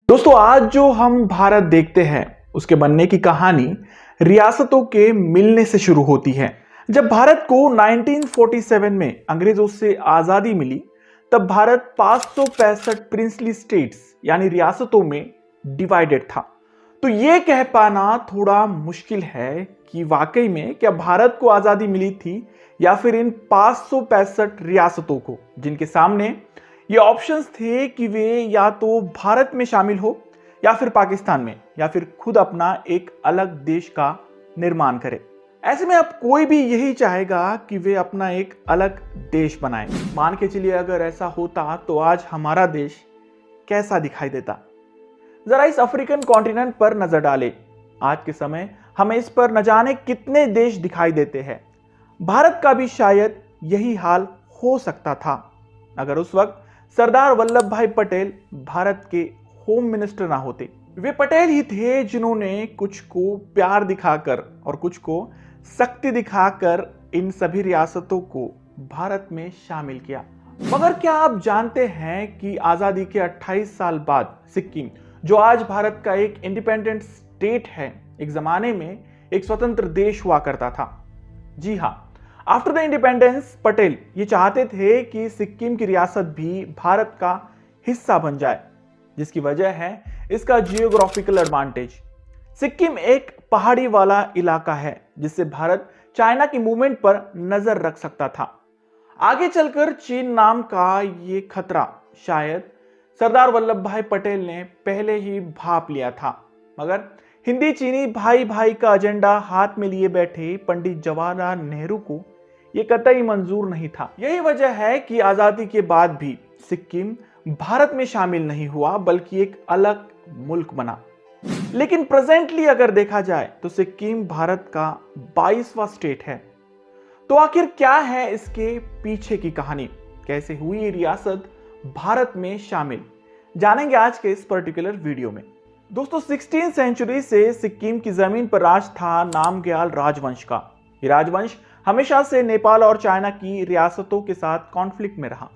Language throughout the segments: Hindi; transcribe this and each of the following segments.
दोस्तों आज जो हम भारत देखते हैं उसके बनने की कहानी रियासतों के मिलने से शुरू होती है। जब भारत को 1947 में अंग्रेजों से आजादी मिली तब भारत 565 प्रिंसली स्टेट्स यानी रियासतों में डिवाइडेड था। तो ये कह पाना थोड़ा मुश्किल है कि वाकई में क्या भारत को आजादी मिली थी या फिर इन 565 रियासतों को, जिनके सामने ये ऑप्शंस थे कि वे या तो भारत में शामिल हो या फिर पाकिस्तान में या फिर खुद अपना एक अलग देश का निर्माण करें। ऐसे में अब कोई भी यही चाहेगा कि वे अपना एक अलग देश बनाएं। मान के चलिए अगर ऐसा होता तो आज हमारा देश कैसा दिखाई देता। जरा इस अफ्रीकन कॉन्टिनेंट पर नजर डालें। आज के समय हमें इस पर न जाने कितने देश दिखाई देते हैं। भारत का भी शायद यही हाल हो सकता था अगर उस वक्त सरदार वल्लभ भाई पटेल भारत के होम मिनिस्टर ना होते। वे पटेल ही थे जिन्होंने कुछ को प्यार दिखाकर और कुछ को शक्ति दिखाकर इन सभी रियासतों को भारत में शामिल किया। मगर क्या आप जानते हैं कि आजादी के 28 साल बाद सिक्किम, जो आज भारत का एक इंडिपेंडेंट स्टेट है, एक जमाने में एक स्वतंत्र देश हुआ करता था। जी हाँ, आफ्टर द इंडिपेंडेंस पटेल ये चाहते थे कि सिक्किम की रियासत भी भारत का हिस्सा बन जाए, जिसकी वजह है इसका जियोग्राफिकल एडवांटेज। सिक्किम एक पहाड़ी वाला इलाका है जिससे भारत चाइना की मूवमेंट पर नजर रख सकता था। आगे चलकर चीन नाम का ये खतरा शायद सरदार वल्लभ भाई पटेल ने पहले ही भांप लिया था, मगर हिंदी चीनी भाई भाई का एजेंडा हाथ में लिए बैठे पंडित जवाहरलाल नेहरू को ये कतई मंजूर नहीं था। यही वजह है कि आजादी के बाद भी सिक्किम भारत में शामिल नहीं हुआ बल्कि एक अलग मुल्क बना। लेकिन प्रेजेंटली अगर देखा जाए तो सिक्किम भारत का 22वां स्टेट है। तो आखिर क्या है इसके पीछे की कहानी, कैसे हुई ये रियासत भारत में शामिल, जानेंगे आज के इस पर्टिकुलर वीडियो में। दोस्तों 16वीं सेंचुरी से सिक्किम की जमीन पर राज था नामग्याल राजवंश का। ये राजवंश हमेशा से नेपाल और चाइना की रियासतों के साथ कॉन्फ्लिक्ट में रहा।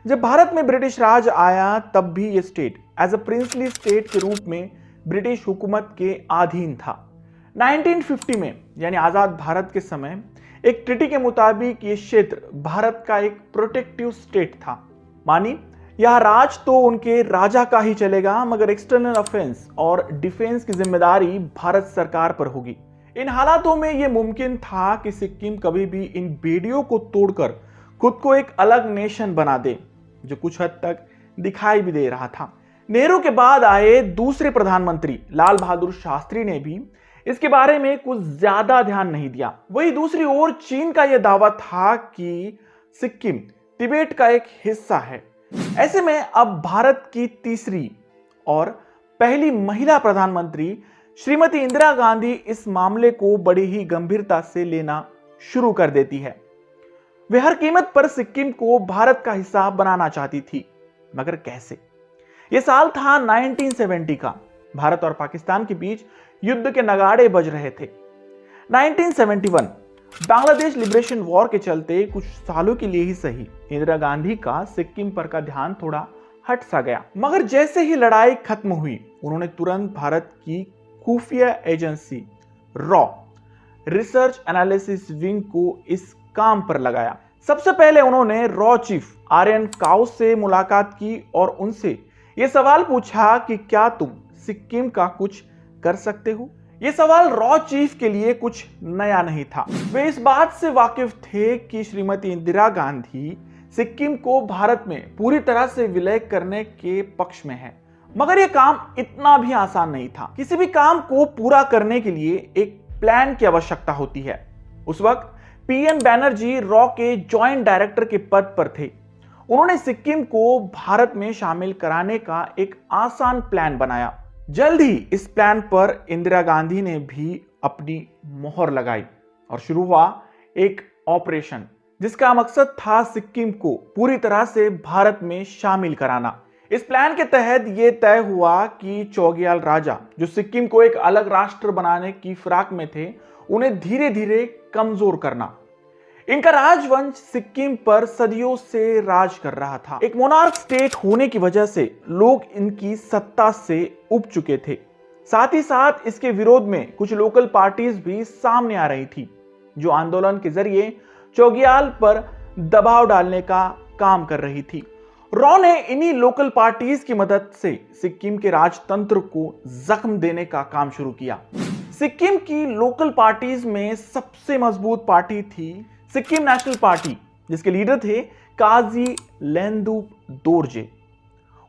जब भारत में ब्रिटिश राज आया तब भी ये state as a princely state के रूप में ब्रिटिश हुकूमत के अधीन था। 1950 में यानी आजाद भारत के समय एक ट्रीटी के मुताबिक ये क्षेत्र भारत का एक प्रोटेक्टिव स्टेट था। मानी यह राज तो उनके राजा का ही चलेगा, मगर एक्सटर्नल अफेंस और डिफेंस की जिम्मेदारी भारत सरकार पर होगी। इन हालातों में यह मुमकिन था कि सिक्किम कभी भी इन बेड़ियों को तोड़कर खुद को एक अलग नेशन बना दे, जो कुछ हद तक दिखाई भी दे रहा था। नेहरू के बाद आए दूसरे प्रधानमंत्री लाल बहादुर शास्त्री ने भी इसके बारे में कुछ ज्यादा ध्यान नहीं दिया। वही दूसरी ओर चीन का यह दावा था कि सिक्किम तिब्बत का एक हिस्सा है। ऐसे में अब भारत की तीसरी और पहली महिला प्रधानमंत्री श्रीमती इंदिरा गांधी इस मामले को बड़ी ही गंभीरता से लेना शुरू कर देती है। वे हर कीमत पर सिक्किम को भारत का हिस्सा बनाना चाहती थी, मगर कैसे? यह साल था 1970 का। भारत और पाकिस्तान के बीच युद्ध के नगाड़े बज रहे थे। 1971 बांग्लादेश लिबरेशन वॉर के चलते कुछ सालों के लिए ही सही इंदिरा गांधी का सिक्किम पर का ध्यान थोड़ा हट सा गया, मगर जैसे ही लड़ाई खत्म हुई उन्होंने तुरंत भारत की खुफिया agency raw research analysis wing को इस काम पर लगाया। सबसे पहले उन्होंने रॉ चीफ आर्यन काउस से मुलाकात की और उनसे यह सवाल पूछा कि क्या तुम सिक्किम का कुछ कर सकते हो। यह सवाल रॉ चीफ के लिए कुछ नया नहीं था। वे इस बात से वाकिफ थे कि श्रीमती इंदिरा गांधी सिक्किम को भारत में पूरी तरह से विलय करने के पक्ष में है, मगर यह काम इतना भी आसान नहीं था। किसी भी काम को पूरा करने के लिए एक प्लान की आवश्यकता होती है। उस वक्त पीएन बैनर्जी रॉ के जॉइंट डायरेक्टर के पद पर थे। उन्होंने सिक्किम को भारत में शामिल कराने का एक आसान प्लान बनाया। जल्द ही इस प्लान पर इंदिरा गांधी ने भी अपनी मोहर लगाई और शुरू हुआ एक ऑपरेशन जिसका मकसद था सिक्किम को पूरी तरह से भारत में शामिल कराना। इस प्लान के तहत यह तय हुआ कि चौगियाल राजा जो सिक्किम को एक अलग राष्ट्र बनाने की फिराक में थे, उन्हें धीरे धीरे कमजोर करना। इनका राजवंश सिक्किम पर सदियों से राज कर रहा था। एक मोनार्क स्टेट होने की वजह से लोग इनकी सत्ता से उब चुके थे। साथ ही साथ इसके विरोध में कुछ लोकल पार्टीज भी सामने आ रही थी, जो आंदोलन के जरिए चौगियाल पर दबाव डालने का काम कर रही थी। रॉ ने इन्हीं लोकल पार्टीज की मदद से सिक्किम के राजतंत्र को जख्म देने का काम शुरू किया। सिक्किम की लोकल पार्टीज में सबसे मजबूत पार्टी थी सिक्किम नेशनल पार्टी, जिसके लीडर थे काजी लेंदुप दोरजे।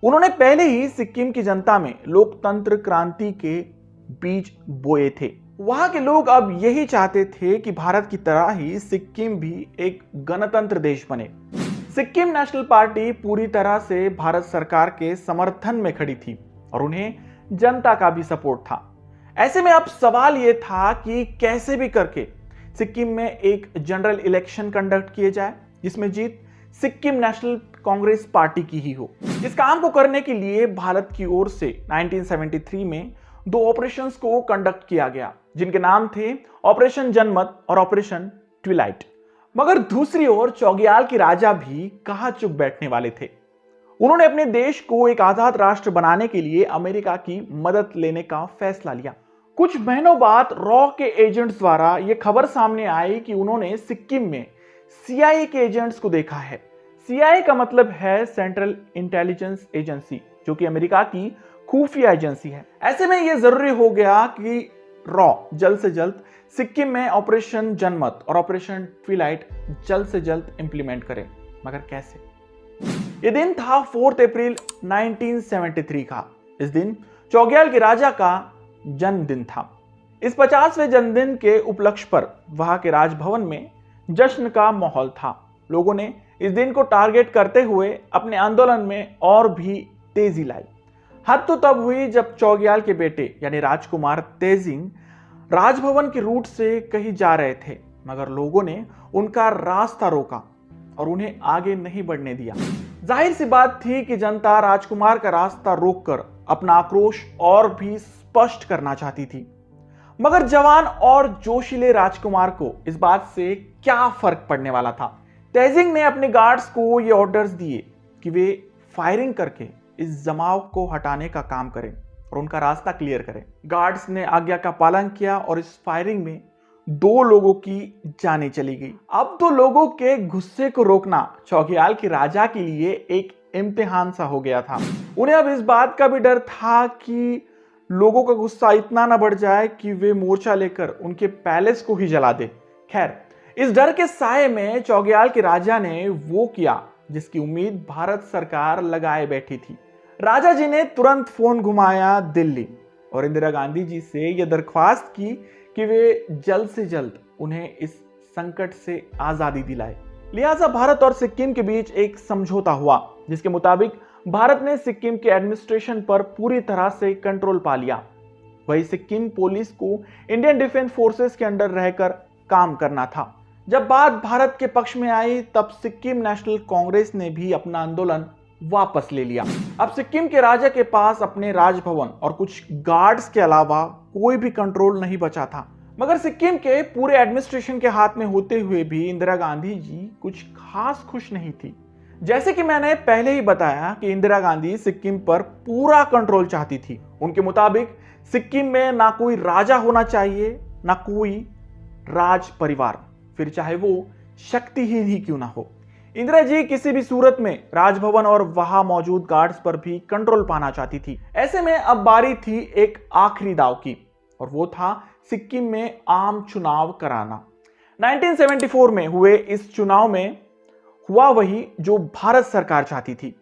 उन्होंने पहले ही सिक्किम की जनता में लोकतंत्र क्रांति के बीज बोए थे। वहां के लोग अब यही चाहते थे कि भारत की तरह ही सिक्किम भी एक गणतंत्र देश बने। सिक्किम नेशनल पार्टी पूरी तरह से भारत सरकार के समर्थन में खड़ी थी और उन्हें जनता का भी सपोर्ट था। ऐसे में अब सवाल यह था कि कैसे भी करके सिक्किम में एक जनरल इलेक्शन कंडक्ट किए जाए जिसमें जीत सिक्किम नेशनल कांग्रेस पार्टी की ही हो। इस काम को करने के लिए भारत की ओर से 1973 में 2 ऑपरेशंस को कंडक्ट किया गया, जिनके नाम थे ऑपरेशन जनमत और ऑपरेशन ट्विलाइट। मगर दूसरी ओर चौगियाल के राजा भी कहाँ चुप बैठने वाले थे। उन्होंने अपने देश को एक आजाद राष्ट्र बनाने के लिए अमेरिका की मदद लेने का फैसला लिया। कुछ महीनों बाद रॉ के एजेंट्स द्वारा यह खबर सामने आई कि उन्होंने सिक्किम में CIA के एजेंट्स को देखा है। CIA का मतलब है सेंट्रल इंटेलिजेंस एजेंसी, जो कि अमेरिका की खुफिया एजेंसी है। ऐसे में यह जरूरी हो गया कि रॉ जल्द से जल्द सिक्किम में ऑपरेशन जनमत और ऑपरेशन ट्विलाइट जल्द से जल्द इंप्लीमेंट करें। मगर कैसे? यह दिन था 4 अप्रैल 1973 का। इस दिन चौगियाल के राजा का जन्मदिन था। इस 50वें जन्मदिन के उपलक्ष्य पर वहां के राजभवन में जश्न का माहौल था। लोगों ने इस दिन को टारगेट करते हुए अपने आंदोलन में और भी तेजी लाई। हद तो तब हुई जब चौगियाल के बेटे यानी राजकुमार तेजिंग राजभवन के रूट से कहीं जा रहे थे, मगर लोगों ने उनका रास्ता रोका और उन्हें आगे नहीं बढ़ने दिया। जाहिर सी बात थी कि जनता राजकुमार का रास्ता रोककर अपना आक्रोश और भी स्पष्ट करना चाहती थी। मगर जवान और जोशीले राजकुमार को इस बात से क्या फर्क पड़ने वाला था। तेजिंग ने अपने गार्ड्स को ये ऑर्डर्स दिए कि वे फायरिंग करके इस जमाव को हटाने का काम करें और उनका रास्ता क्लियर करें। गार्ड्स ने आज्ञा का पालन किया और इस फायरिंग में 2 लोगों की जानें चली गई। अब तो लोगों के गुस्से को रोकना चौगियाल के राजा के लिए एक इम्तिहान सा हो गया था। उन्हें अब इस बात का भी डर था कि लोगों का गुस्सा इतना ना बढ़ जाए कि वे मोर्चा लेकर उनके पैलेस को ही जला दे। खैर, इस डर के साए में चौगियाल के राजा ने वो किया जिसकी उम्मीद भारत सरकार लगाए बैठी थी। राजा जी ने तुरंत फोन घुमाया दिल्ली और इंदिरा गांधी जी से यह दरख्वास्त की कि वे जल्द से जल्द उन्हें इस संकट से आजादी दिलाए। लिहाजा भारत और सिक्किम के बीच एक समझौता हुआ, जिसके मुताबिक भारत ने सिक्किम के एडमिनिस्ट्रेशन पर पूरी तरह से कंट्रोल पा लिया। वही सिक्किम पुलिस को इंडियन डिफेंस फोर्सेस के अंडर रहकर काम करना था। जब बात भारत के पक्ष में आई, तब सिक्किम नेशनल कांग्रेस ने भी अपना आंदोलन वापस ले लिया। अब सिक्किम के राजा के पास अपने राजभवन और कुछ गार्ड्स के अलावा कोई भी कंट्रोल नहीं बचा था। मगर सिक्किम के पूरे एडमिनिस्ट्रेशन के हाथ में होते हुए भी इंदिरा गांधी जी कुछ खास खुश नहीं थी। जैसे कि मैंने पहले ही बताया कि इंदिरा गांधी सिक्किम पर पूरा कंट्रोल चाहती थी। उनके मुताबिक सिक्किम में ना कोई राजा होना चाहिए, ना कोई राज परिवार, फिर चाहे वो शक्तिहीन ही क्यों ना हो। इंदिरा जी किसी भी सूरत में राजभवन और वहां मौजूद गार्ड्स पर भी कंट्रोल पाना चाहती थी। ऐसे में अब बारी थी एक आखिरी दाव की, और वो था सिक्किम में आम चुनाव कराना। 1974 में हुए इस चुनाव में हुआ वही जो भारत सरकार चाहती थी।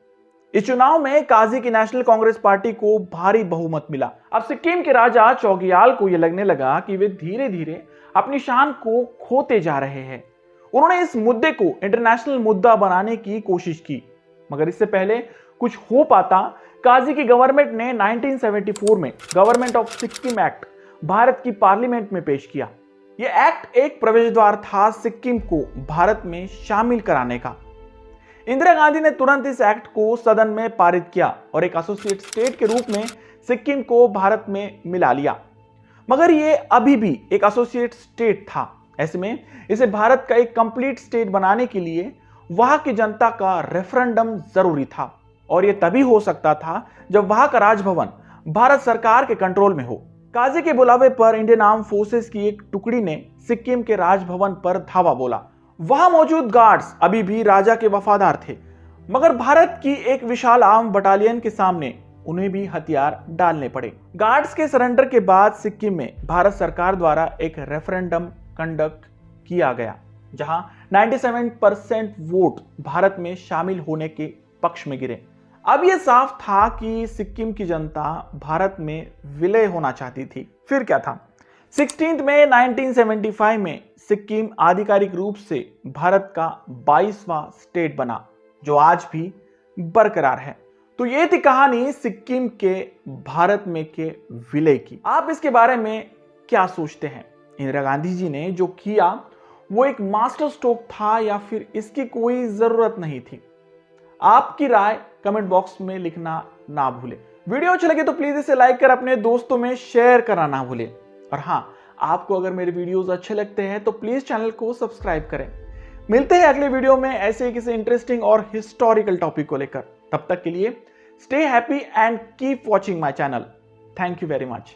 इस चुनाव में काजी की नेशनल कांग्रेस पार्टी को भारी बहुमत मिला। अब सिक्किम के राजा चौगियाल को यह लगने लगा कि वे धीरे धीरे अपनी शान को खोते जा रहे हैं। उन्होंने इस मुद्दे को इंटरनेशनल मुद्दा बनाने की कोशिश की, मगर इससे पहले कुछ हो पाता, काजी की गवर्नमेंट ने 1974 में government of Sikkim act Bharat की पार्लियामेंट में पेश किया। यह एक्ट एक प्रवेश द्वार था सिक्किम को भारत में शामिल कराने का। इंदिरा गांधी ने तुरंत इस एक्ट को सदन में पारित किया और एक एसोसिएट स्टेट के रूप में सिक्किम को भारत में मिला लिया। मगर यह अभी भी एक एसोसिएट स्टेट था। ऐसे में इसे भारत का एक कंप्लीट स्टेट बनाने के लिए वहां की जनता का रेफरेंडम जरूरी था, और यह तभी हो सकता था जब वहां का राजभवन भारत सरकार के कंट्रोल में हो। काजी के बुलावे पर इंडियन आर्म फोर्सेस की एक टुकड़ी ने सिक्किम के राजभवन पर धावा बोला। वहां मौजूद गार्ड्स अभी भी राजा के वफादार थे, मगर भारत की एक विशाल आर्म बटालियन के सामने उन्हें भी हथियार डालने पड़े। गार्ड्स के सरेंडर के बाद सिक्किम में भारत सरकार द्वारा एक रेफरेंडम कंडक्ट किया गया, जहां 97% वोट भारत में शामिल होने के पक्ष में गिरे। अब यह साफ था कि सिक्किम की जनता भारत में विलय होना चाहती थी। फिर क्या था? 16 मई 1975 में सिक्किम आधिकारिक रूप से भारत का 22वां स्टेट बना, जो आज भी बरकरार है। तो ये थी कहानी सिक्किम के भारत में के विलय की। आप इसके बारे में क्या सोचते हैं? इंदिरा गांधी जी ने जो किया वो एक मास्टर स्ट्रोक था या फिर इसकी कोई जरूरत नहीं थी? आपकी राय कमेंट बॉक्स में लिखना ना भूलें। वीडियो अच्छे लगे तो प्लीज इसे लाइक कर अपने दोस्तों में शेयर करना ना भूलें। और हाँ, आपको अगर मेरे वीडियोस अच्छे लगते हैं तो प्लीज चैनल को सब्सक्राइब करें। मिलते हैं अगले वीडियो में ऐसे ही किसी इंटरेस्टिंग और हिस्टोरिकल टॉपिक को लेकर। तब तक के लिए stay happy and keep watching my channel. Thank you very much.